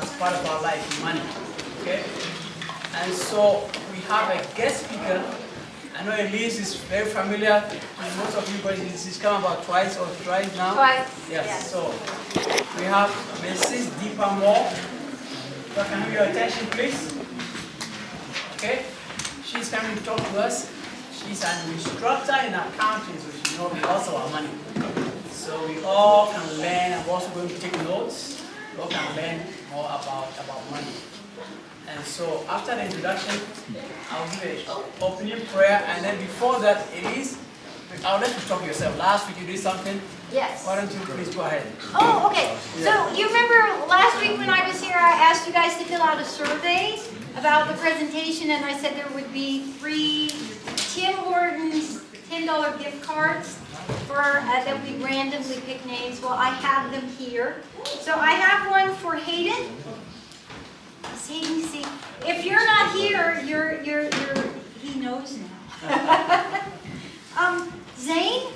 as part of our life, money. Okay? And so we have a guest speaker. I know Elise is very familiar to most of you, but she's come about twice or thrice now. Twice. Yes. So we have Mrs. Deepa Moore. So can I have your attention, please? Okay? She's coming to talk to us. She's an instructor in accounting, so she knows lots of our money. So we all can learn. I'm also going to take notes. We all can learn more about money. And so after the introduction, I'll give an opening prayer, and then before that, Elise, I'll let you talk yourself. Last week you did something. Yes. Why don't you please go ahead? Oh, okay. So you remember last week when I was here, I asked you guys to fill out a survey about the presentation, and I said there would be 3 Tim Hortons $10 gift cards for that we randomly pick names. Well, I have them here. So I have one for Hayden. See, if you're not here, he knows now. Zane,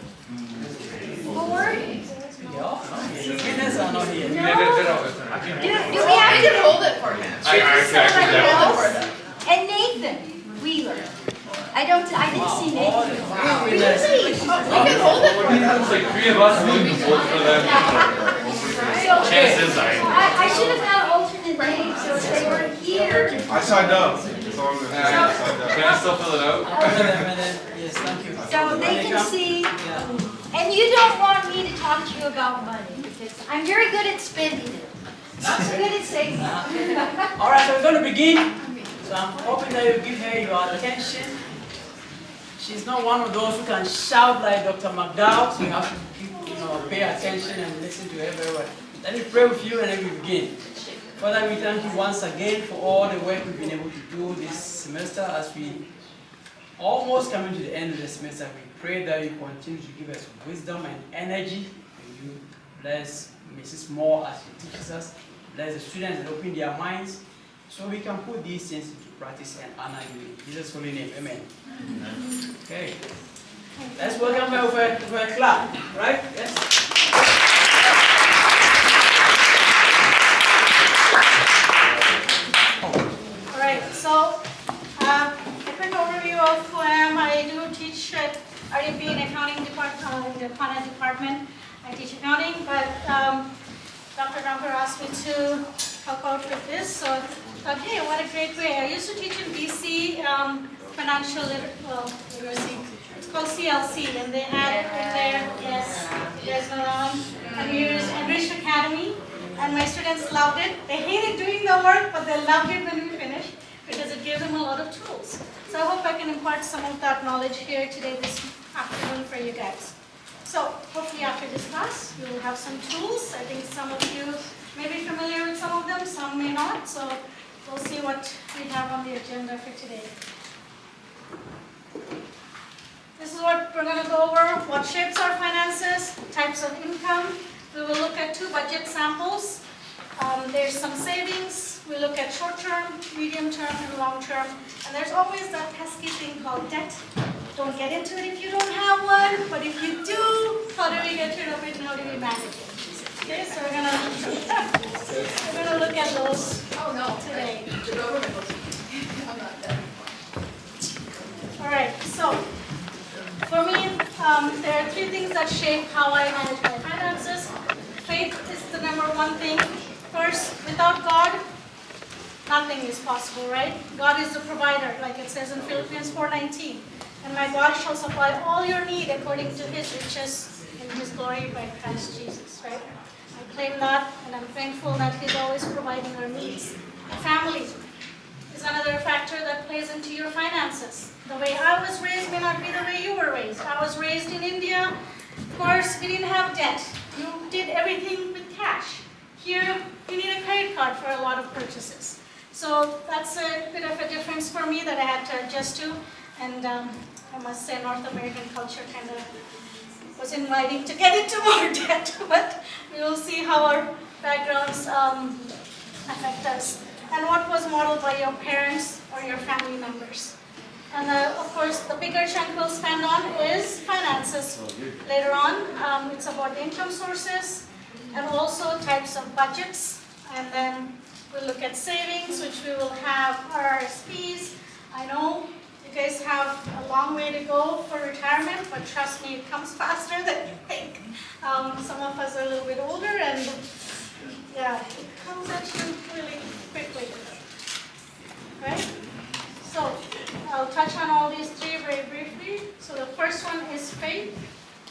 Ford. Winners are not here. No. Do we have to hold it for him? somebody else? And Nathan Wheeler. I didn't see Nathan. Really? We can hold it for him. It's like 3 of us wouldn't vote for them. Chances are. I should have had alternate names, so if they weren't here. I signed up. So Can I still fill it out? Yes, thank you. So they can see, Yeah. and you don't want me to talk to you about money, because I'm very good at spending it. Not so good at saving it. All right, so we're going to begin. So I'm hoping that you give her your attention. She's not one of those who can shout like Dr. McDowell, so you have to pay attention and listen to her very well. Let me pray with you and then we begin. Father, we thank you once again for all the work we've been able to do this semester as we almost coming to the end of the semester. We pray that you continue to give us wisdom and energy. And you bless Mrs. Moore as she teaches us. Bless the students and open their minds so we can put these things into practice and honor you. In Jesus' holy name, amen. Okay. Let's welcome her with a clap, right? Yes? Alright, so a quick overview of who I am. I do teach at RDP in accounting department, in the finance department. I teach accounting, but Dr. Dunker asked me to help out with this. So I thought, hey, what a great way. I used to teach in BC financial literacy. It's called CLC, and they had it there, yes, there's around, and we used Enriched Academy. And my students loved it. They hated doing the work, but they loved it when we finished because it gave them a lot of tools. So I hope I can impart some of that knowledge here today, this afternoon for you guys. So hopefully after this class, you will have some tools. I think some of you may be familiar with some of them, some may not. So we'll see what we have on the agenda for today. This is what we're going to go over, what shapes our finances, types of income. We will look at 2 budget samples. There's some savings. We look at short-term, medium-term, and long-term. And there's always that pesky thing called debt. Don't get into it if you don't have one, but if you do, how do we get rid of it and how do we manage it? Okay, so we're gonna look at those today. The government was, I'm not done. All right, so for me, there are 3 things that shape how I manage my finances. Faith is the #1 thing. First, without God, nothing is possible, right? God is the provider, like it says in Philippians 4:19. And my God shall supply all your need according to His riches in His glory by Christ Jesus, right? I claim that, and I'm thankful that He's always providing our needs. Family is another factor that plays into your finances. The way I was raised may not be the way you were raised. I was raised in India. Of course, we didn't have debt. You did everything with cash. Here, you need a credit card for a lot of purchases. So that's a bit of a difference for me that I had to adjust to. And I must say North American culture kind of was inviting to get into more debt. But we will see how our backgrounds affect us. And what was modeled by your parents or your family members. And of course, the bigger chunk we'll spend on is finances. Later on, it's about income sources and also types of budgets. And then look at savings, which we will have RRSPs. I know you guys have a long way to go for retirement, but trust me, it comes faster than you think. Some of us are a little bit older, and yeah, it comes at you really quickly. Right? So I'll touch on all these three very briefly. So the first one is faith.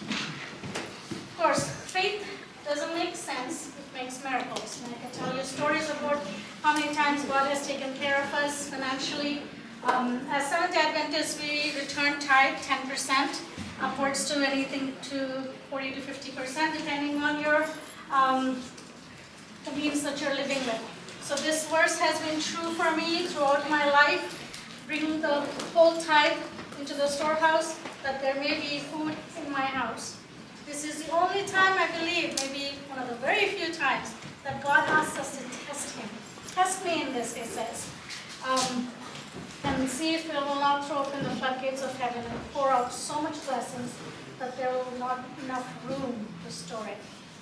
Of course, faith doesn't make sense, it makes miracles. And I can tell you stories about how many times God has taken care of us financially. As Seventh-day Adventists, we return tithe 10%, upwards to anything to 40 to 50%, depending on your the means that you're living with. So this verse has been true for me throughout my life. Bring the whole tithe into the storehouse, that there may be food in my house. This is the only time, I believe, maybe one of the very few times, that God asks us to test Him. Test me in this, He says. And see if it will not throw open the floodgates of heaven and pour out so much blessings that there will not be enough room to store it,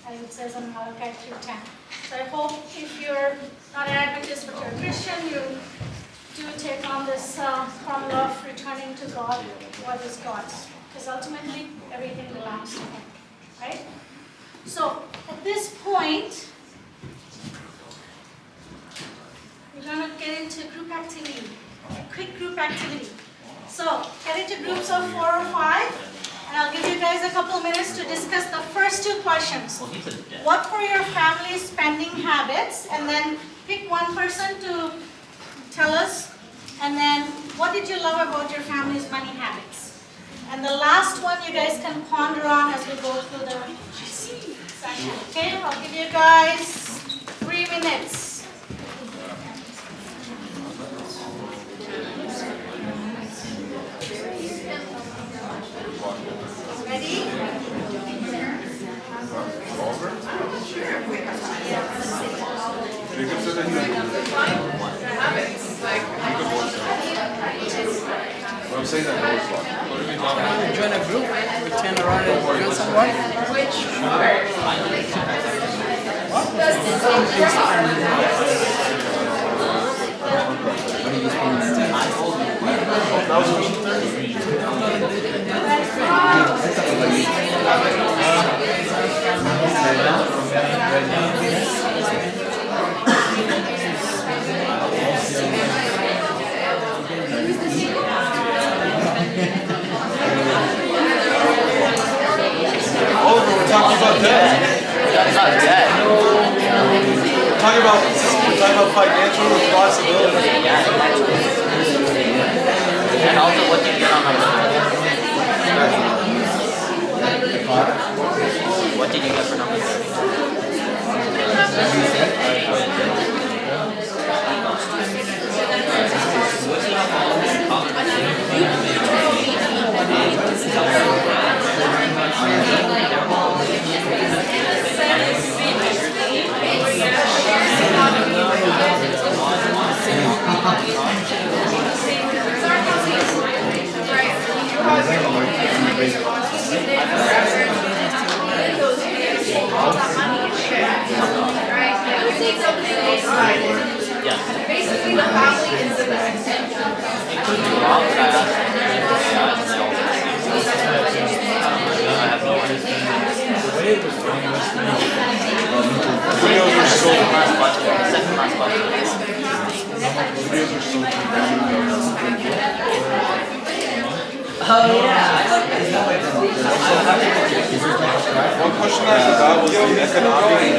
as it says in Malachi 3:10. So I hope if you're not an Adventist but you're a Christian, you do take on this formula of returning to God what is God's. Because ultimately, everything belongs to Him. Right? So, at this point, we're going to get into group activity. A quick group activity. So, get into groups of 4 or 5, and I'll give you guys a couple minutes to discuss the first 2 questions. What were your family spending habits? And then pick one person to tell us. And then, what did you love about your family's money habits? And the last one you guys can ponder on as we go through the session. Okay, I'll give you guys 3 minutes. Ready? I'm saying that Join a group, we turn around and join someone. we're talking about debt. Not debt. We're talking about financial responsibility. And also, what did you get on number 3? What did you get for number Basically, the family is the best. Videos are so One question I forgot was the economic.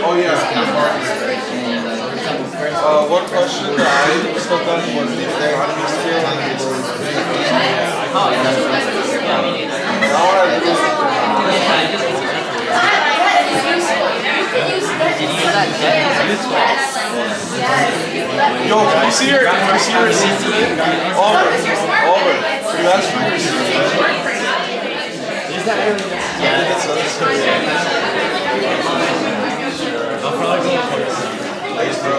Oh yeah. One question that I still done was the economy scale and now I Yo, can you see your receipt today? Auburn. Can you ask for your receipt today? Is that really? Yeah, I think it's I'll probably go for it. Thanks, bro.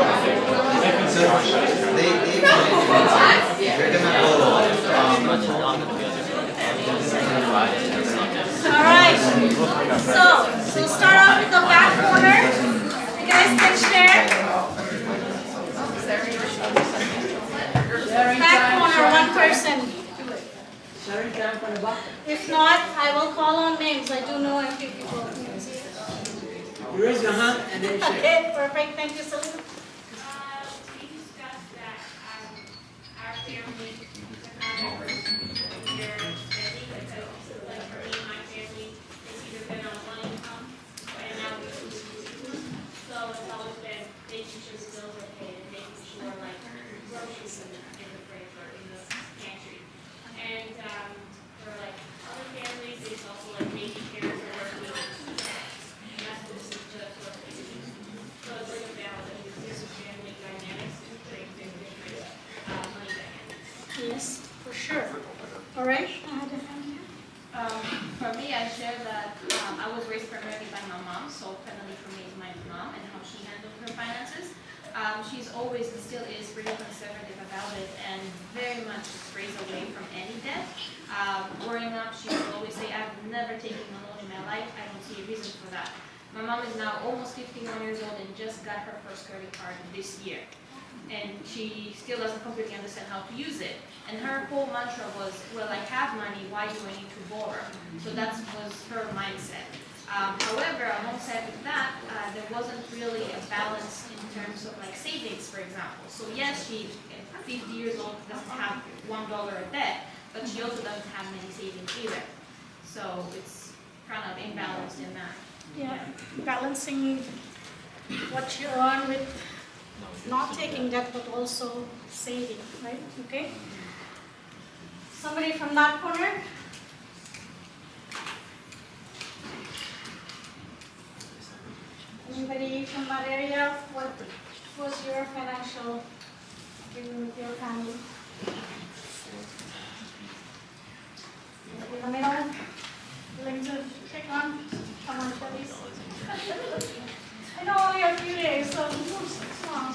Alright, so we'll start off with the back corner. You guys If not, I will call on names. I do know a few people. You raise your hand and then share. Okay, perfect. Thank you, Selena. We discussed that our family year steady, like for me and my family, it's either been on one income and now we choose two. So it's always been making sure the bills are paid and making sure like groceries in the fridge or in the pantry. And for like other families, it's also like maybe parents are working on two jobs. And that's what this is just what it is. So it's like a balance of different family dynamics and create different money dynamics. Yes, for sure. All right. For me, I share that I was raised primarily by my mom, so family for me is my mom and how she handled her finances. She's always and still is pretty conservative about it and very much strays away from any debt. Growing up, she would always say, I've never taken a loan in my life. I don't see a reason for that. My mom is now almost 51 years old and just got her first credit card this year. And she still doesn't completely understand how to use it. And her whole mantra was, well, I have money, why do I need to borrow? So that was her mindset. However, alongside with that, there wasn't really a balance in terms of like savings, for example. So yes, she at 50 years old doesn't have $1 a debt, but she also doesn't have many savings either. So it's kind of imbalanced in that. Yeah, balancing what you earn with not taking debt but also saving, right? Okay. Somebody from that corner? Anybody from that area? What was your financial agreement with your family? In the middle? Willing to take on? Come on, please. I know only a few days, so come on.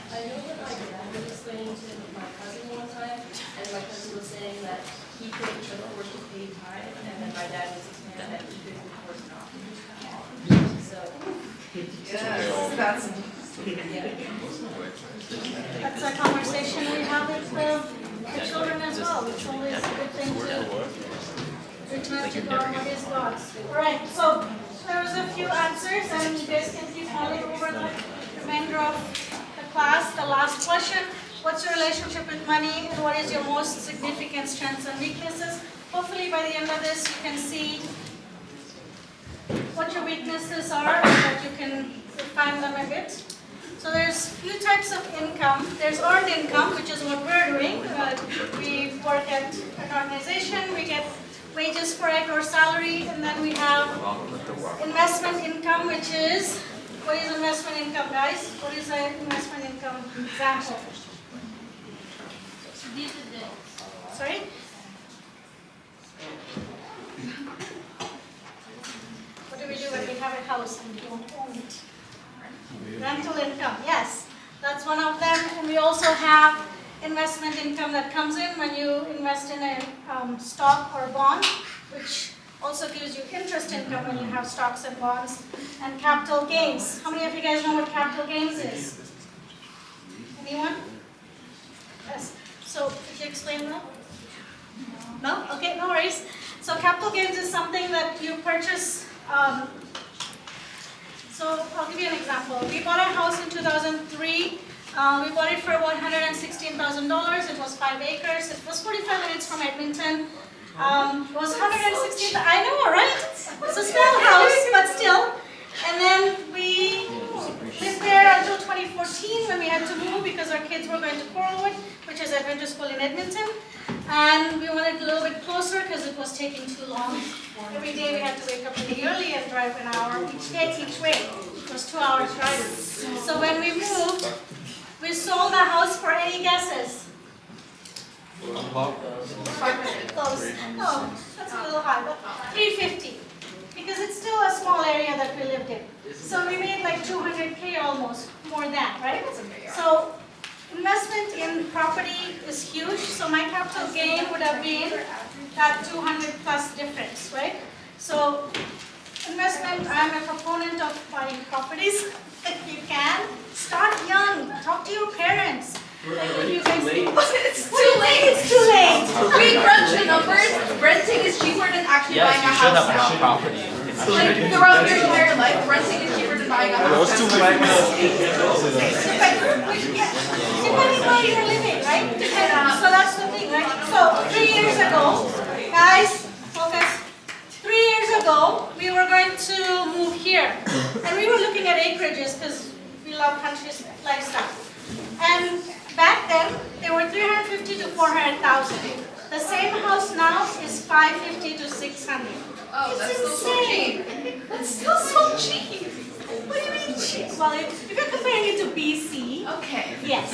I know that my dad was explaining to my cousin one time, and my cousin was saying that he couldn't afford to pay time, and then my dad was explaining that he couldn't afford not to. So, That's a conversation we have with the children as well. It's always a good thing to return to God, what is God's. All right, so there was a few answers, and you guys can keep mulling over the remainder of the class. The last question, what's your relationship with money, and what is your most significant strengths and weaknesses? Hopefully by the end of this, you can see what your weaknesses are, and that you can refine them a bit. So there's few types of income. There's earned income, which is what we're doing. We work at an organization, we get wages for it or salary, and then we have investment income, which is, what is investment income, guys? What is an investment income example? Sorry? What do we do when we have a house and we don't own it? Rental income, yes. That's one of them. And we also have investment income that comes in when you invest in a stock or a bond, which also gives you interest income when you have stocks and bonds. And capital gains. How many of you guys know what capital gains is? Anyone? Yes. So, could you explain that? No? Okay, no worries. So capital gains is something that you purchase. So I'll give you an example. We bought a house in 2003. We bought it for $116,000. It was 5 acres. It was 45 minutes from Edmonton. It was $116,000. I know, right? It's a small house, but still. And then we lived there until 2014 when we had to move because our kids were going to Coralwood, which is Adventure School in Edmonton. And we wanted a little bit closer because it was taking too long. Every day we had to wake up really early and drive an hour each way. It was 2 hours driving. So when we moved, we sold the house for any guesses? Close. No, that's a little high, but $350. Because it's still a small area that we lived in. So we made like $200K almost, more than, right? So investment in property is huge. So my capital gain would have been that 200 plus difference, right? So investment, I'm a proponent of buying properties. If you can, start young. Talk to your parents. You guys, it's too late. It's too late. We crunched the numbers. Renting is cheaper than actually Yes, buying a you should house have now. bought property. Like throughout your entire life, renting is cheaper than buying a house. It's too late. Depending where you're living, right? So that's the thing, right? So 3 years ago, guys, focus. 3 years ago, we were going to move here. And we were looking at acreages because we love country lifestyle. And back then, they were 350 to 400,000. The same house now is 550 to 600. Oh, It's that's still so insane. cheap. That's still so cheap. What do you mean cheap? Well, if you're comparing it to BC, Okay. yes.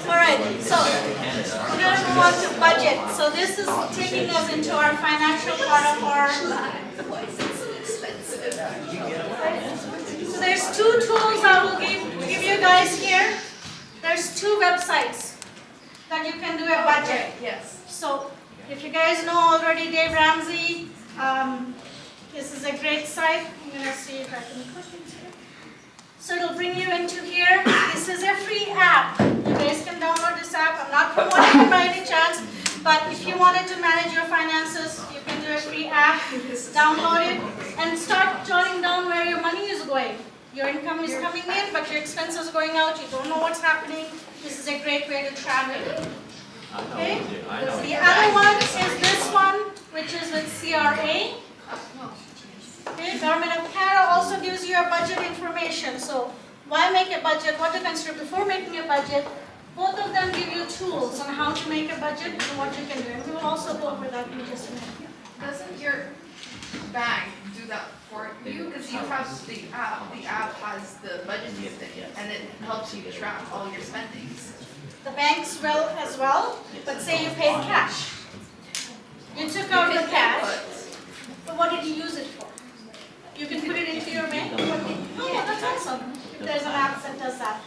All right, so we're going to move on to budget. So this is taking us into our financial part of our. So there's two tools I will give you guys here. There's two websites that you can do a budget. Yes. So if you guys know already Dave Ramsey, this is a great site. I'm going to see if I can click into it. So it'll bring you into here. This is a free app. You guys can download this app. I'm not promoting it by any chance, but if you wanted to manage your finances, you can do a free app, download it, and start jotting down where your money is going. Your income is coming in, but your expenses are going out. You don't know what's happening. This is a great way to track it. Okay? The other one is this one, which is with CRA. Okay, Government of Canada also gives you a budget information. So why make a budget, what to consider before making a budget? Both of them give you tools on how to make a budget and what you can do. And we will also go over that in just a minute. Doesn't your bank do that for you? Because you have the app has the budget thing, and it helps you track all your spendings. The banks will as well, but say you paid cash. You took out the cash, but what did you use it for? You can put it into your bank. Oh, that's awesome. If there's an app that does that.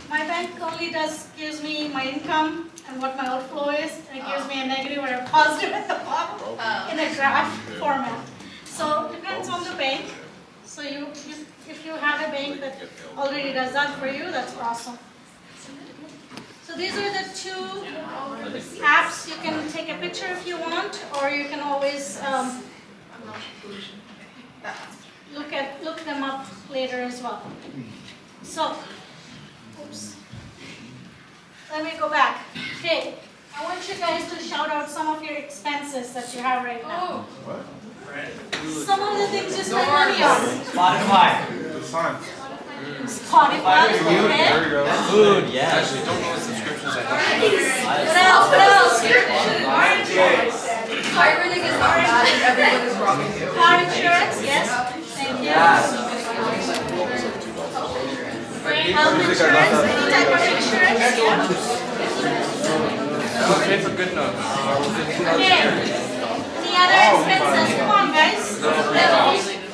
My bank only gives me my income and what my outflow is, and it gives me a negative or a positive at the bottom in a graph format. So it depends on the bank. So if you have a bank that already does that for you, that's awesome. So these are the two apps. You can take a picture if you want, or you can always look them up later as well. So, oops. Let me go back. Okay, I want you guys to shout out some of your expenses that you have right now. Some of the things you spend money on. Spotify. Spotify, okay. Food, yes. Actually, don't know what subscriptions I have. What else? Car renting is not bad if everyone is robbing you. Car insurance, yes. Thank you. Health insurance, any type of insurance, yeah. Pay for good notes. Okay. Any other expenses? Come on, guys.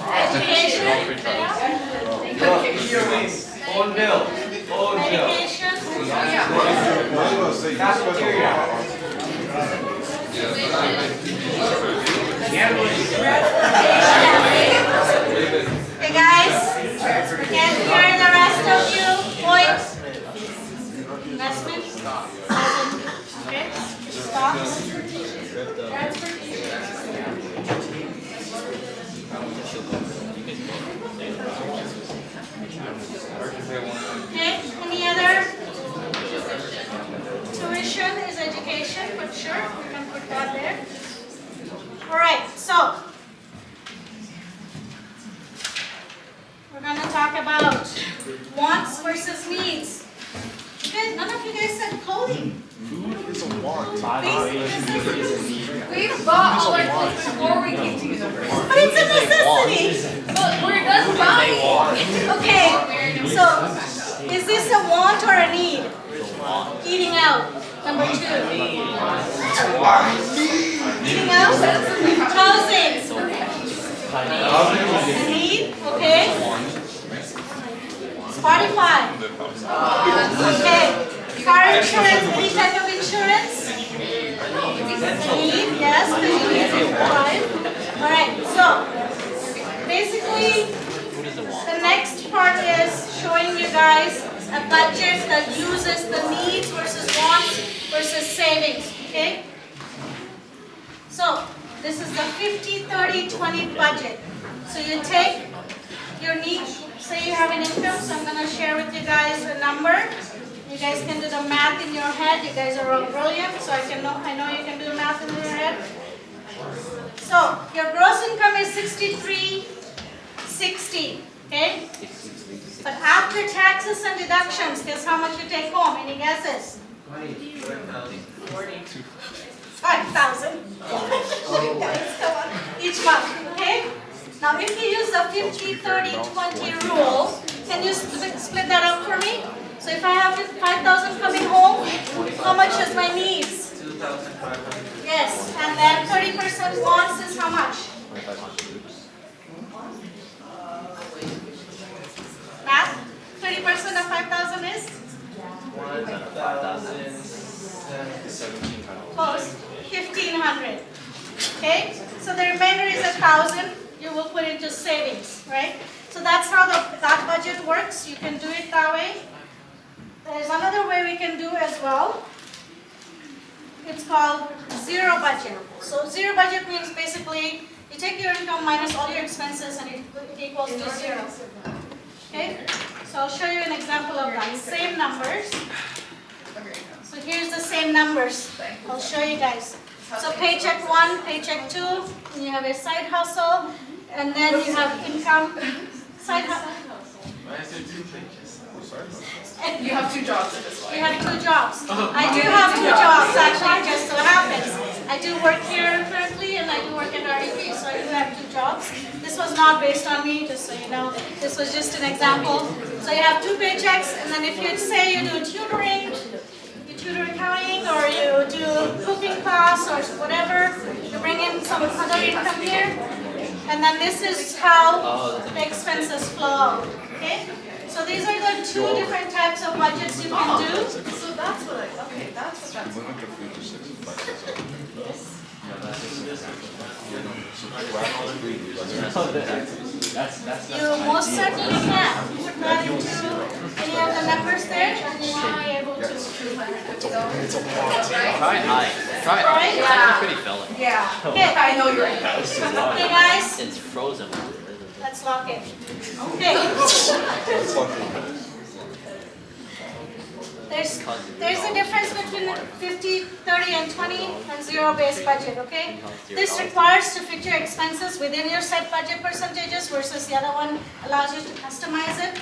Education, yeah. Phone bill. Medication. Hey guys, can hear the rest of you. Points. Investment. Okay. Stocks. Okay. Any other? Tuition is education, but sure, we can put that there. All right, so we're going to talk about wants versus needs. Okay, none of you guys said clothing. It's a want. We bought all our clothes before we came to university. But it's a necessity. But we're done buying. Okay, so is this a want or a need? Eating out, number 2. Eating out, housing. A need, okay. Spotify. Okay. Car insurance, any type of insurance? Need, yes, because you need to drive. Alright, so basically the next part is showing you guys a budget that uses the needs versus wants versus savings, okay? So, this is the 50-30-20 budget. So you take your needs, say you have an income, so I'm going to share with you guys a number. You guys can do the math in your head. You guys are all brilliant, so I know you can do the math in your head. So, your gross income is 6360, okay? But after taxes and deductions, guess how much you take home? Any guesses? 5,000 each month, okay? Now, if you use the 50-30-20 rule, can you split that up for me? So if I have 5,000 coming home, how much is my needs? 2,500. Yes, and then 30% wants is how much? Math? 30% of 5,000 is? 1,700. Close. 1,500. Okay? So the remainder is 1,000. You will put into savings, right? So that's how that budget works. You can do it that way. There's another way we can do as well. It's called zero budget. So zero budget means basically you take your income minus all your expenses and it equals to zero. Okay? So I'll show you an example of that. Same numbers. So here's the same numbers. I'll show you guys. So paycheck 1, paycheck 2, and you have a side hustle, and then you have income, side hustle. And You have 2 jobs at this you have 2 jobs. I do have 2 jobs, actually, just so happens. I do work here currently, and I do work at REP, so I do have 2 jobs. This was not based on me, just so you know. This was just an example. So you have 2 paychecks, and then if you say you do tutoring, tutor accounting, or you do cooking class or whatever, you bring in some other income here, and then this is how the expenses flow out, okay? So these are the 2 different types of budgets you can do. So that's what that's what You most certainly can. Put that into any of the numbers there, and you will be able to. Try high. Try Right? high. It's pretty filling. Yeah. Okay, I know you're right. okay guys, It's frozen. let's lock in. Okay. There's a difference between 50, 30, and 20 and zero-based budget, okay? This requires to fit your expenses within your set budget percentages versus the other one allows you to customize it.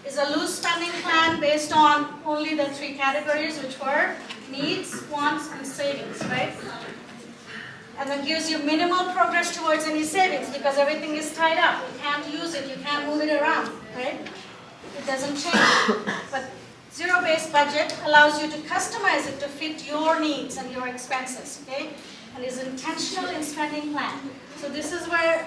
Is a loose spending plan based on only the 3 categories, which were needs, wants, and savings, right? And then gives you minimal progress towards any savings because everything is tied up. You can't use it, you can't move it around, right? It doesn't change. But zero-based budget allows you to customize it to fit your needs and your expenses, okay? And is intentional in spending plan. So this is where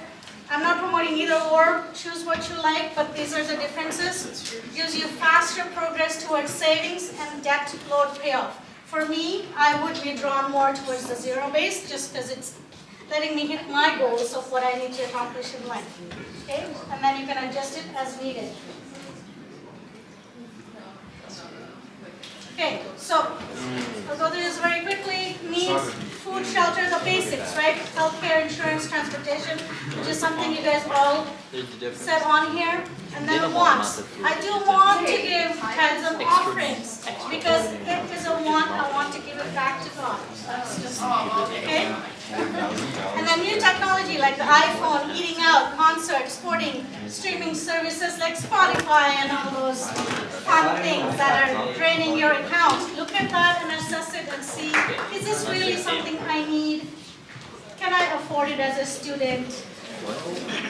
I'm not promoting either or, choose what you like, but these are the differences. Gives you faster progress towards savings and debt load payoff. For me, I would be drawn more towards the zero-based just because it's letting me hit my goals of what I need to accomplish in life, okay? And then you can adjust it as needed. Okay, so I'll go through this very quickly. Needs, food, shelter, the basics, right? Healthcare, insurance, transportation, which is something you guys all said on here. And then wants. I do want to give tithes and offerings because it is a want. I want to give it back to God. That's just okay. And then new technology like the iPhone, eating out, concerts, sporting, streaming services like Spotify and all those fun things that are draining your account. Look at that and assess it and see, is this really something I need? Can I afford it as a student?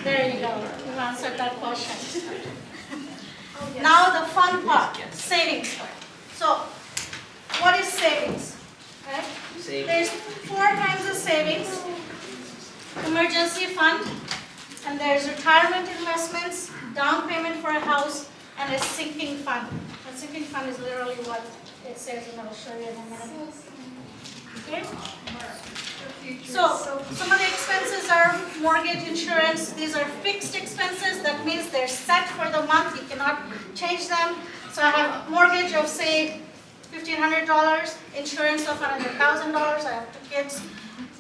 There you go. You answered that question. Now the fun part, savings. So, what is savings? Right? There's 4 kinds of savings. Emergency fund, and there's retirement investments, down payment for a house, and a sinking fund. A sinking fund is literally what it says, and I'll show you in a minute. Okay? So, some of the expenses are mortgage, insurance. These are fixed expenses. That means they're set for the month. You cannot change them. So I have mortgage of say $1,500, insurance of another $1,000. I have 2 kids,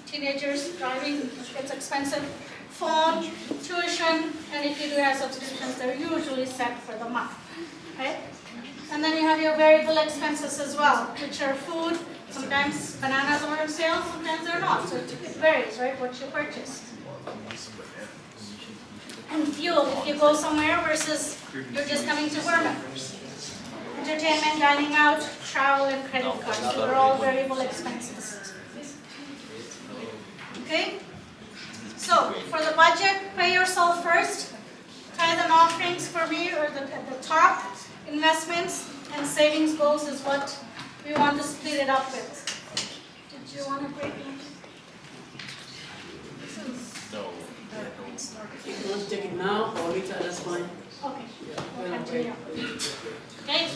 teenagers, driving gets expensive, phone, tuition, and if you do have subscriptions, they're usually set for the month, right? And then you have your variable expenses as well, which are food. Sometimes bananas are on sale, sometimes they're not. So it varies, right, what you purchase. And fuel, if you go somewhere versus you're just coming to Burma. Entertainment, dining out, travel, and credit cards. So they're all variable expenses. Okay? So for the budget, pay yourself first. Tithe and offerings for me are at the top. Investments and savings goals is what we want to split it up with. Did you want to break it? No. If you want to take it now or later, that's fine. Okay, we'll continue. Okay,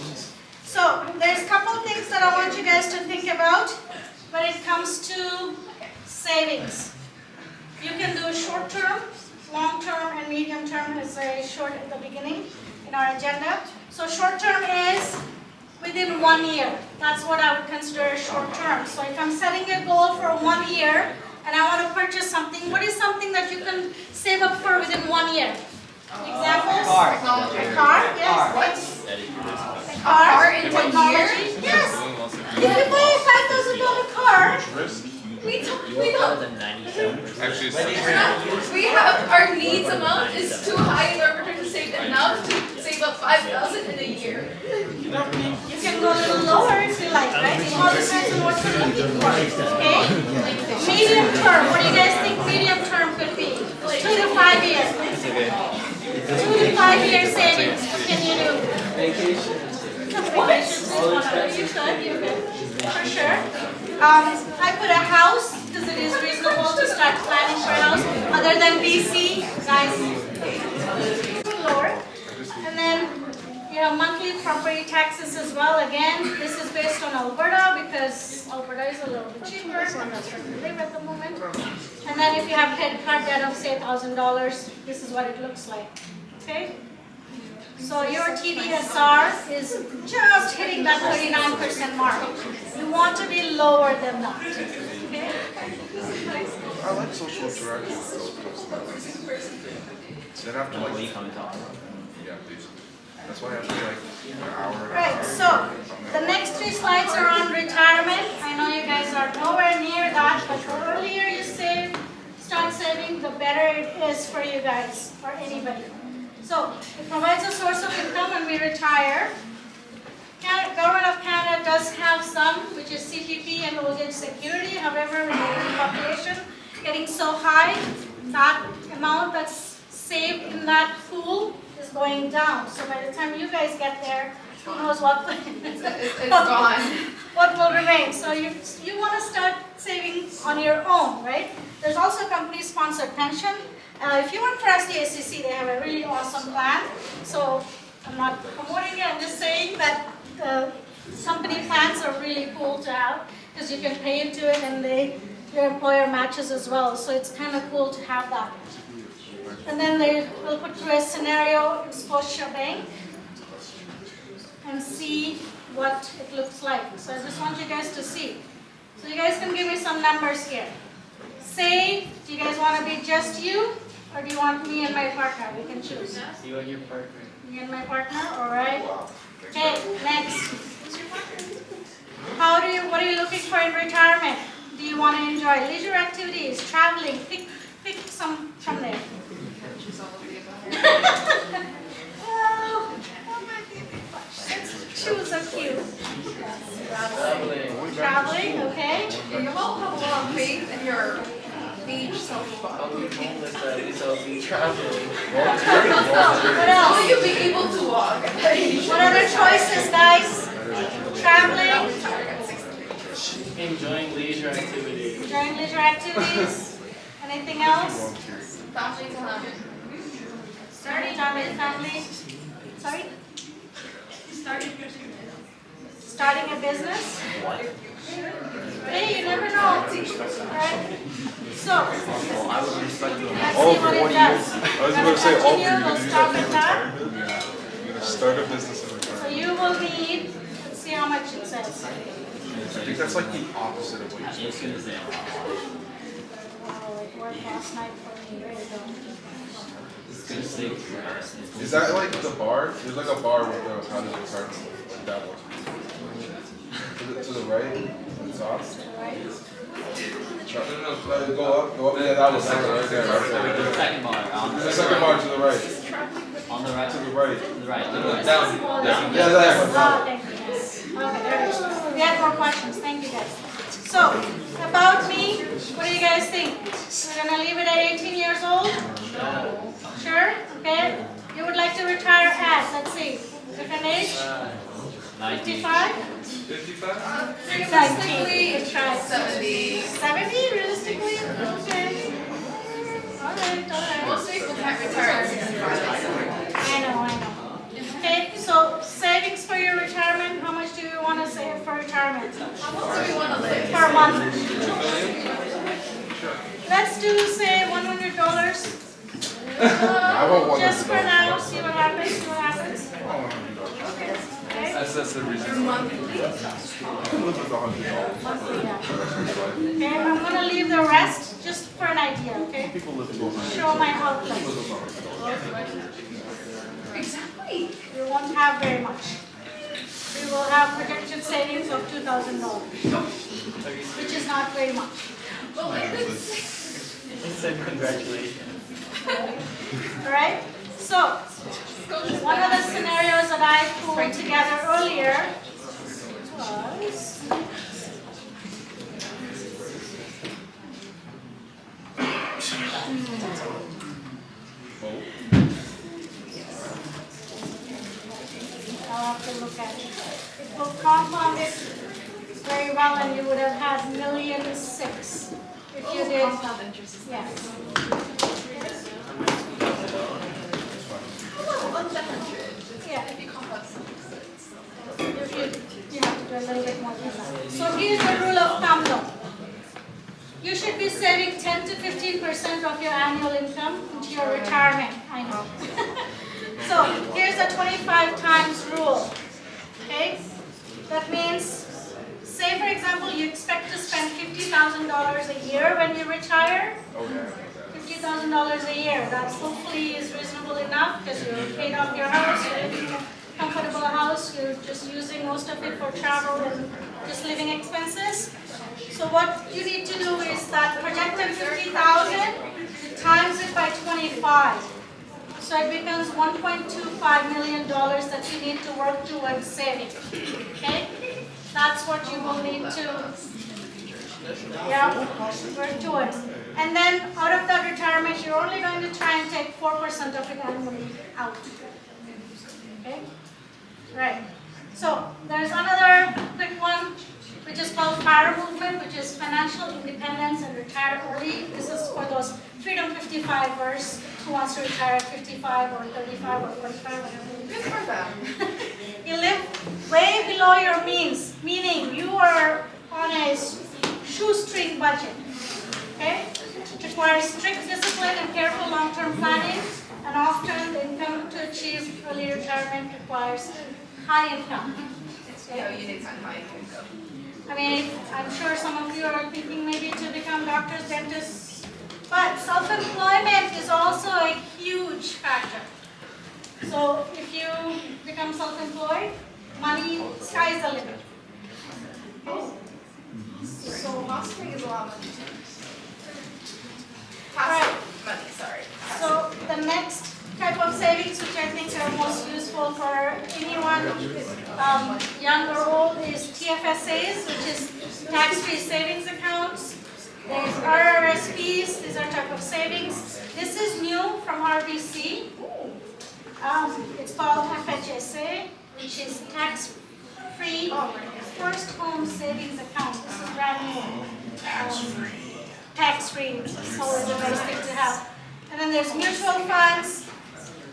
so there's a couple things that I want you guys to think about when it comes to savings. You can do short term, long term, and medium term is very short at the beginning in our agenda. So short term is within 1 year. That's what I would consider short term. So if I'm setting a goal for 1 year and I want to purchase something, what is something that you can save up for within 1 year? Examples? Car. A car, yes. A car in technology, yes. If you buy a $5,000 car, We More don't, than 97%. Actually, it's we have, our needs amount is too high in order to save enough to save up 5,000 in a year. you can go a little lower if you like, right? It all depends on what you're looking for, okay? Medium term, what do you guys think medium term could be? 2 to 5 years. 2 to 5 year savings, what can you do? Vacation. Vacations is one of it. You could, for sure. I put a house because it is reasonable to start planning for a house. Other than BC, guys, lower. And then you have monthly property taxes as well. Again, this is based on Alberta because Alberta is a little bit cheaper and that's where we live at the moment. And then if you have credit card debt of say $1,000, this is what it looks like. Okay? So your TDSR is just hitting that 39% mark. You want to be lower than that. Okay? I like social interaction. Then after like, yeah, please. That's why I have to like an hour. Right, so the next 3 slides are on retirement. I know you guys are nowhere near that, but the earlier you save, start saving, the better it is for you guys or anybody. So it provides a source of income when we retire. Government of Canada does have some, which is CPP and old age security. However, with the population getting so high, that amount that's saved in that pool is going down. So by the time you guys get there, who knows what It's gone. what will remain. So you want to start saving on your own, right? There's also company-sponsored pension. If you work for SDACC, they have a really awesome plan. So I'm not promoting it, I'm just saying that the company plans are really cool to have because you can pay into it and your employer matches as well. So it's kind of cool to have that. And then they will put through a scenario in Scotiabank and see what it looks like. So I just want you guys to see. So you guys can give me some numbers here. Say, do you guys want to be just you? Or do you want me and my partner? We can choose. You and your partner. Me and my partner, all right. Okay, next. What are you looking for in retirement? Do you want to enjoy leisure activities, traveling? Pick some from there. Oh, my baby. Shoes are cute. Traveling, okay. You all have a lot of faith in your beach self-body. Traveling. What else? Will you be able to walk? What other choices, guys? Traveling, Enjoying leisure activities. enjoying leisure activities. Anything else? Family time. Starting time with family. Sorry? Starting a business. Hey, you never know. Right? So, I would respect you. let's All see for what it 1 does. year. I was about to say all for you We'll to do stop that at in that. retirement. You're gonna start a business in retirement. So you will need, let's see how much it says. I think that's like the opposite of what you're It's gonna say. Oh, it worked last night for me, there you go. It's gonna say. Is that like the bar? There's like a bar with the how does it start? That one. To the right? To the top? Right? No, go up. Yeah, that was second right there. The second bar. The second bar to the right. On the right. To the right. To the right. Down. Yeah, there. Oh, thank you. Okay, there it is. We had more questions, thank you guys. So, about me, what do you guys think? We're gonna leave it at 18 years old? No. Sure? Okay. You would like to retire at, let's see, different age? 55? 55? Realistically, it's 70. 70, realistically? Okay. Alright. Most people can't retire at 65. I know. Okay, so savings for your retirement, how much do you want to save for retirement? How much do we want to live? Per month? Let's do, say, $100. Just for now, see what happens, Okay? That's the reason. Monthly, yeah. Okay, I'm going to leave the rest just for an idea, okay? Show my outlay. Exactly. We won't have very much. We will have projected savings of $2,000, which is not very much. Congratulations. Alright? So, one of the scenarios that I pulled together earlier was I'll have to look at it. It will compound it very well, and you would have had $1.6 million if you did. Compound interest is Yes. about 100. Yeah. If you compound If you have to do a little bit more than that. So here's the rule of thumb though. You should be saving 10 to 15% of your annual income into your retirement. I know. So here's the 25 times rule. Okay? That means, say for example, you expect to spend $50,000 a year when you retire. $50,000 a year. That hopefully is reasonable enough because you're paid off your house, you're living in a comfortable house, you're just using most of it for travel and just living expenses. So what you need to do is that projected $50,000, you times it by 25. So it becomes $1.25 million that you need to work towards saving. Okay? That's what you will need to work towards. And then out of that retirement, you're only going to try and take 4% of it annually out. Okay? Right. So there's another quick one, which is called FIRE movement, which is financial independence and retire early. This is for those Freedom 55ers who wants to retire at 55 or 35 or 45, whatever. Good for them. You live way below your means, meaning you are on a shoestring budget. Okay? It requires strict discipline and careful long-term planning, and often the income to achieve early retirement requires high income. Yeah, you need high income. I mean, I'm sure some of you are thinking maybe to become doctors, dentists, but self-employment is also a huge factor. So if you become self-employed, money, sky's the limit. So fostering is a lot of money. Right. Money, sorry. So the next type of savings, which I think are most useful for anyone young or old, is TFSAs, which is tax-free savings accounts. There's RRSPs, these are type of savings. This is new from RBC. It's called FHSA, which is tax-free first home savings account. This is brand new. Tax-free, it's always a nice thing to have. And then there's mutual funds,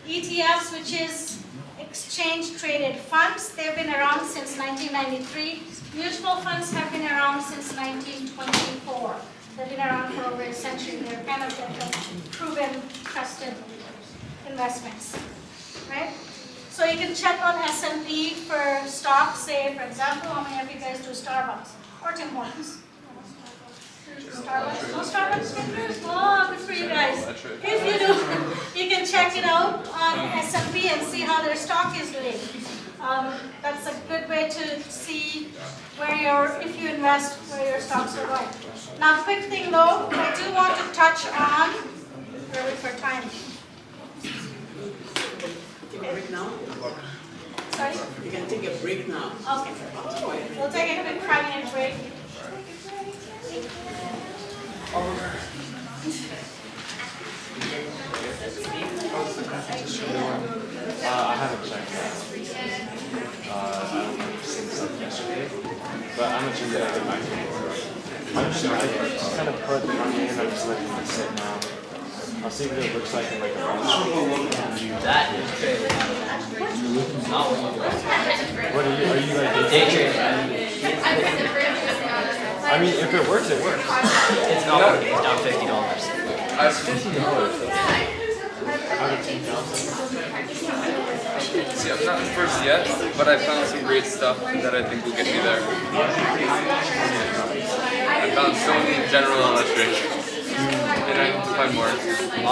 ETFs, which is exchange-traded funds. They've been around since 1993. Mutual funds have been around since 1924. They've been around for over a century. They're kind of proven, trusted investments, right? So if can check on S&P for stocks, say for example, how many of you guys do Starbucks or Tim Hortons? Starbucks? No Starbucks drinkers? Oh, good for you guys. If you do, you can check it out on S&P and see how their stock is doing. That's a good way to see where if you invest, where your stocks are going. Now, quick thing though, I do want to touch on, where are we for time? Take a break now. Sorry? You can take a break now. Okay. We'll take a quick 5-minute break. I haven't checked that. I've seen stuff yesterday, but I'm gonna check that back to you. I just kind of put the money in, I'm just letting it sit now. I'll see what it looks like in like a month. That is trade. Not what you do. What are you like? Day trade. I mean, if it works, it works. It's not working. It's down $50. That's $50. Out of 10,000. See, I'm not first yet, but I found some great stuff that I think will get me there. I found Sony General Electric, and I need to find more.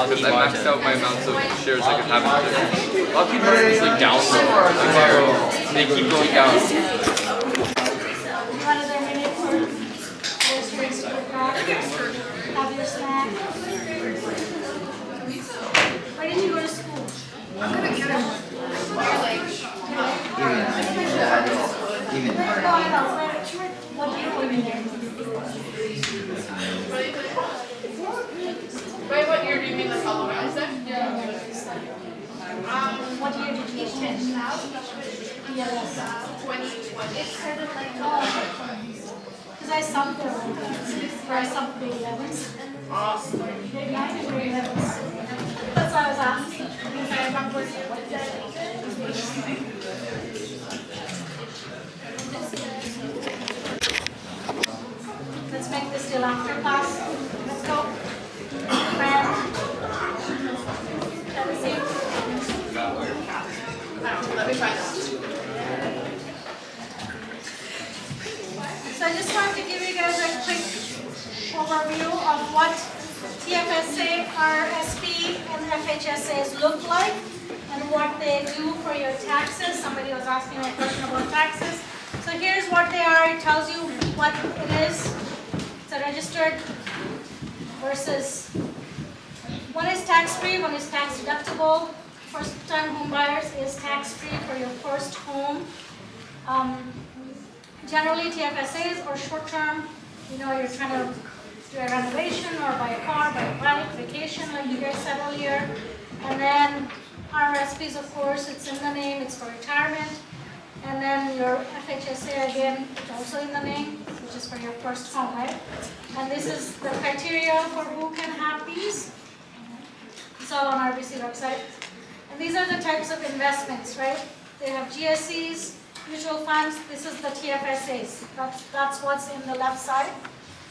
Because I maxed out my amounts of shares I could have in there. Lockheed Martin is like down though. Like they keep going down. Another minute for those who are to back. Have your snack. Where did you go to school? What do you put in there? Wait, what year do you mean that's all the way? Is that? What year did you attend? Yeah. 2020. It's kind of like, because I subbed there one time, or I subbed the 11s. Awesome. Grade 9 and grade 11s. That's why I was asking. Because I remember let's make this till after class. Let's go. Let me see. Let me find out. So I just wanted to give you guys a quick overview of what TFSA, RSP, and FHSAs look like and what they do for your taxes. Somebody was asking a question about taxes. So here's what they are. It tells you what it is. It's a registered versus one is tax-free, one is tax deductible. First-time home buyers is tax-free for your first home. Generally, TFSAs or short-term, you know, you're trying to do a renovation or buy a car, buy a bike, vacation, like you guys said earlier. And then RSPs, of course, it's in the name, it's for retirement. And then your FHSA, again, it's also in the name, which is for your first home, right? And this is the criteria for who can have these. It's all on RBC website. And these are the types of investments, right? They have GSEs, mutual funds. This is the TFSAs. That's what's in the left side,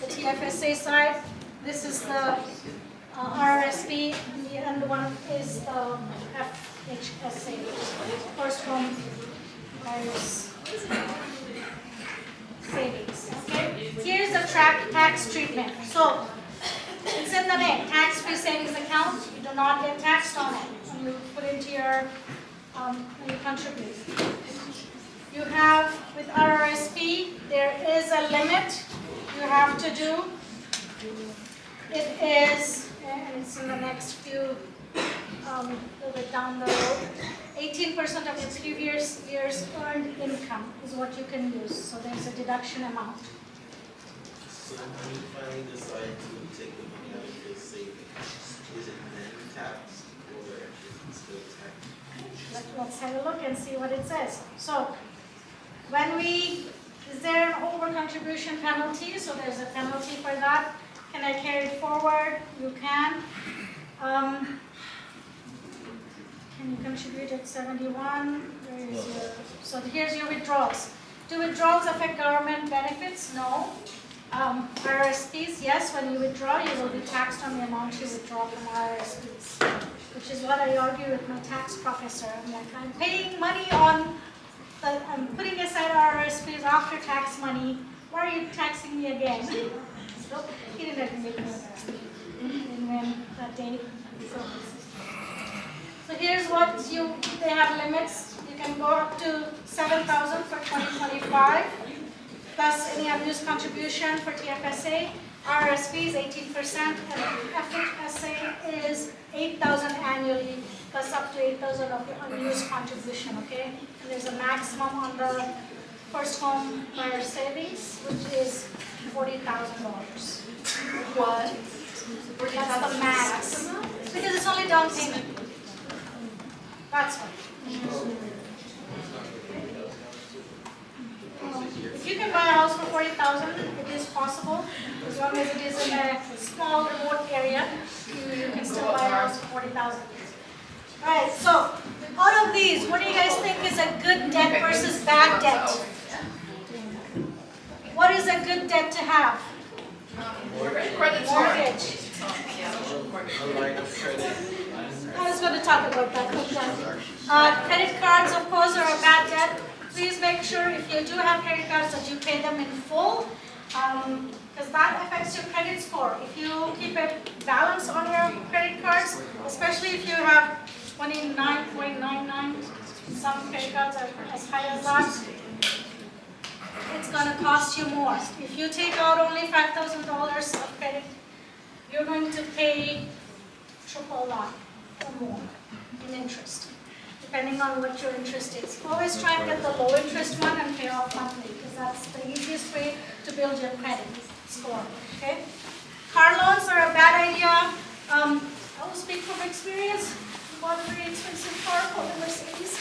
the TFSA side. This is the RSP, and the one is the FHSA, first home buyers savings. Okay. Here's the tax treatment. So it's in the name, tax-free savings account. You do not get taxed on it when you put into your when you contribute. You have, with RRSP, there is a limit you have to do. It is, and it's in the next few, a little bit down the road, 18% of your previous year's earned income is what you can use. So there's a deduction amount. So when you finally decide to take the money out of your savings, is it then taxed or is it still taxed? Let's have a look and see what it says. So is there an over contribution penalty? So there's a penalty for that. Can I carry it forward? You can. Can you contribute at 71? Where is your, so here's your withdrawals. Do withdrawals affect government benefits? No. RRSPs, yes, when you withdraw, you will be taxed on the amount you withdraw from RRSPs. which is what I argue with my tax professor. I'm like, I'm paying money on, I'm putting aside RRSPs after tax money. Why are you taxing me again? So he didn't agree with that. And then that day, so here's what they have limits. You can go up to 7,000 for 2025, plus any unused contribution for TFSA. RRSP is 18%, and FHSA is 8,000 annually, plus up to 8,000 of your unused contribution, okay? And there's a maximum on the first home buyer savings, which is $40,000. What? That's the max. Because it's only down payment. That's why. If you can buy a house for 40,000, it is possible. As long as it is in a small remote area, you can still buy a house for 40,000. Alright, so out of these, what do you guys think is a good debt versus bad debt? What is a good debt to have? Mortgage. I was going to talk about that. Credit cards, of course, are a bad debt. Please make sure if you do have credit cards that you pay them in full, because that affects your credit score. If you keep a balance on your credit cards, especially if you have 29.99, some credit cards are as high as that, it's going to cost you more. If you take out only $5,000 of credit, you're going to pay triple that or more in interest, depending on what your interest is. Always try and get the low interest one and pay off monthly, because that's the easiest way to build your credit score. Okay? Car loans are a bad idea. I will speak from experience. I bought a very expensive car called a Mercedes.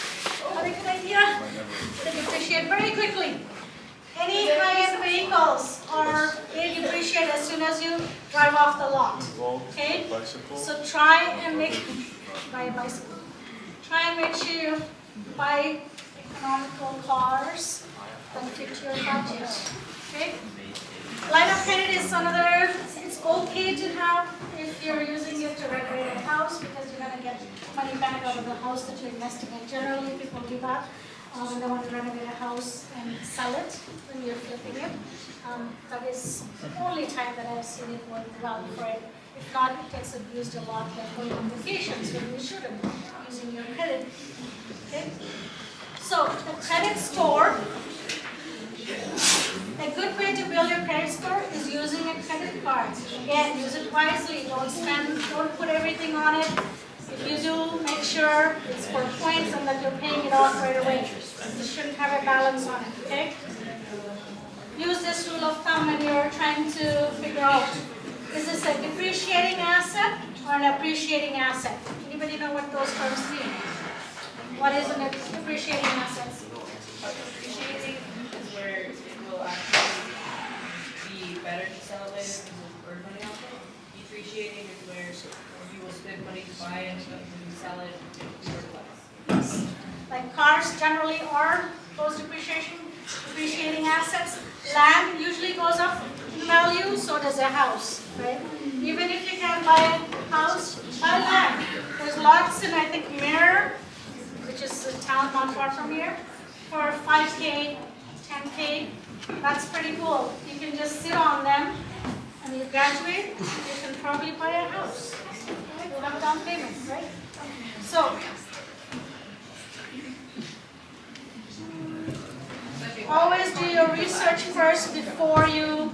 Not a good idea. They depreciate very quickly. Any high-end vehicles they depreciate as soon as you drive off the lot. Okay? So try and buy a bicycle. Try and make sure you buy economical cars that fit your budget. Okay? Line of credit is another. It's okay to have if you're using it to renovate a house, because you're going to get money back out of the house that you're investing in. Generally, people do that. When they want to renovate a house and sell it when you're flipping it. That is the only time that I've seen it work well for it. If not, it gets abused a lot, like going on vacations when you shouldn't, using your credit. Okay? So, the credit score, a good way to build your credit score is using a credit card. Again, use it wisely. Don't put everything on it. If you do, make sure it's for points and that you're paying it off right away. You shouldn't have a balance on it, okay? Use this rule of thumb when you're trying to figure out, is this a depreciating asset or an appreciating asset? Anybody know what those terms mean? What is an appreciating asset? Appreciating is where it will actually be better to sell it later because you'll earn money off it. Depreciating is where you will spend money to buy it, but when you sell it, it will be worth less. Like cars generally are those depreciating assets. Land usually goes up in value, so does a house, right? Even if you can't buy a house, buy land. There's lots in, I think, Mirror, which is a town not far from here, for $5K, $10K. That's pretty cool. You can just sit on them, and you graduate, you can probably buy a house. You'll have down payment, right? So, always do your research first before you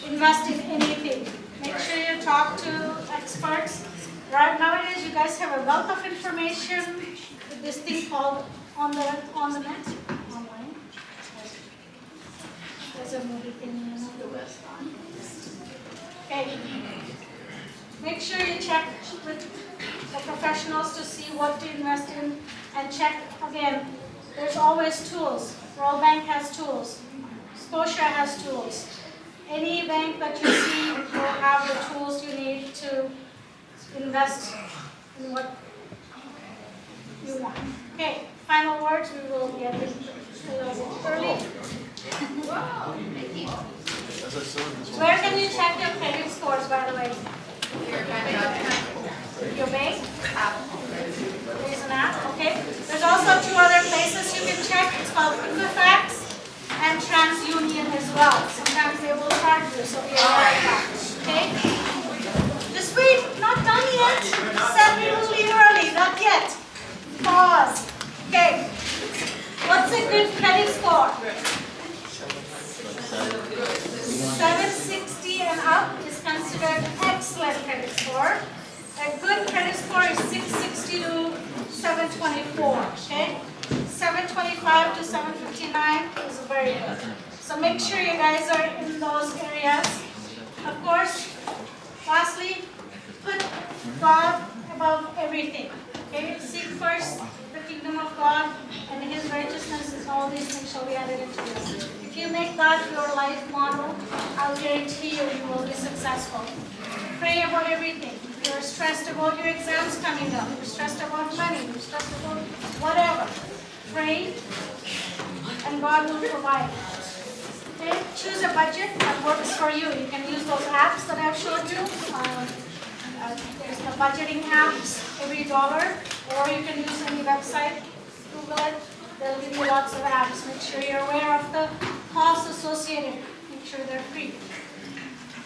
invest in anything. Make sure you talk to experts. Right nowadays, you guys have a wealth of information with this thing called on the net, online. There's a movie thing, okay. Make sure you check with the professionals to see what to invest in, and check again. There's always tools. Royal Bank has tools. Scotia has tools. Any bank that you see will have the tools you need to invest in what you want. Okay, final words. We will get it a little bit early. Where can you check your credit scores, by the way? Your bank app. There's an app, okay? There's also 2 other places you can check. It's called Equifax and TransUnion as well. Sometimes they will charge you, so be aware of that. Okay? Just wait, not done yet. 7 really early, not yet. Pause. Okay. What's a good credit score? 760 and up is considered excellent credit score. A good credit score is 660 to 724. Okay? 725 to 759 is very good. So make sure you guys are in those areas. Of course, lastly, put God above everything. Okay? Seek first the kingdom of God and His righteousness, and all these things shall be added into this. If you make God your life model, I'll guarantee you, you will be successful. Pray about everything. If you're stressed about your exams coming up, you're stressed about money, you're stressed about whatever, pray and God will provide. Okay? Choose a budget that works for you. You can use those apps that I've showed you. There's the budgeting apps, every dollar, or you can use any website, Google it. They'll give you lots of apps. Make sure you're aware of the costs associated. Make sure they're free.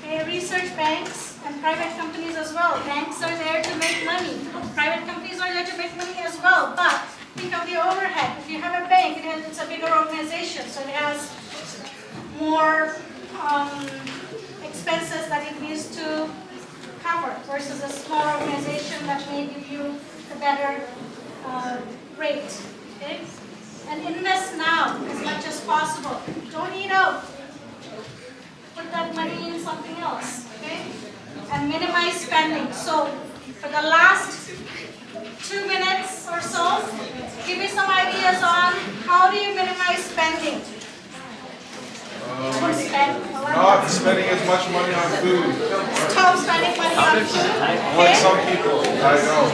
Okay, research banks and private companies as well. Banks are there to make money. Private companies are there to make money as well. But think of the overhead. If you have a bank, it's a bigger organization, so it has more expenses that it needs to cover versus a small organization that may give you a better rate. Okay? And invest now as much as possible. Don't eat out. Put that money in something else. Okay? And minimize spending. So for the last 2 minutes or so, give me some ideas on how do you minimize spending. Don't spend a lot. Not spending as much money on food. Stop spending money on food. Like some people. I know.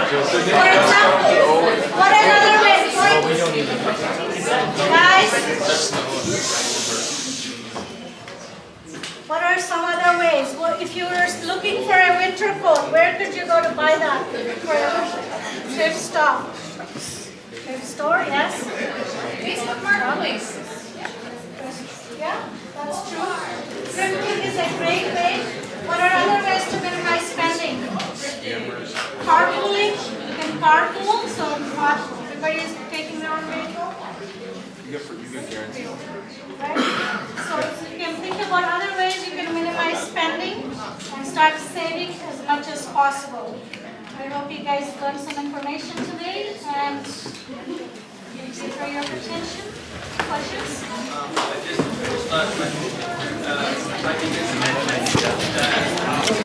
For example, what another way? Guys, what are some other ways? Well, if you were looking for a winter coat, where could you go to buy that? For a thrift store. Thrift store, yes? Facebook Marketplace. Yeah, that's true. Thrifting is a great way. What are other ways to minimize spending? Carpooling. You can carpool, so everybody is taking their own vehicle. You get guaranteed. Right? So you can think about other ways you can minimize spending and start saving as much as possible. I hope you guys learned some information today, and thank you for your attention. Questions? I just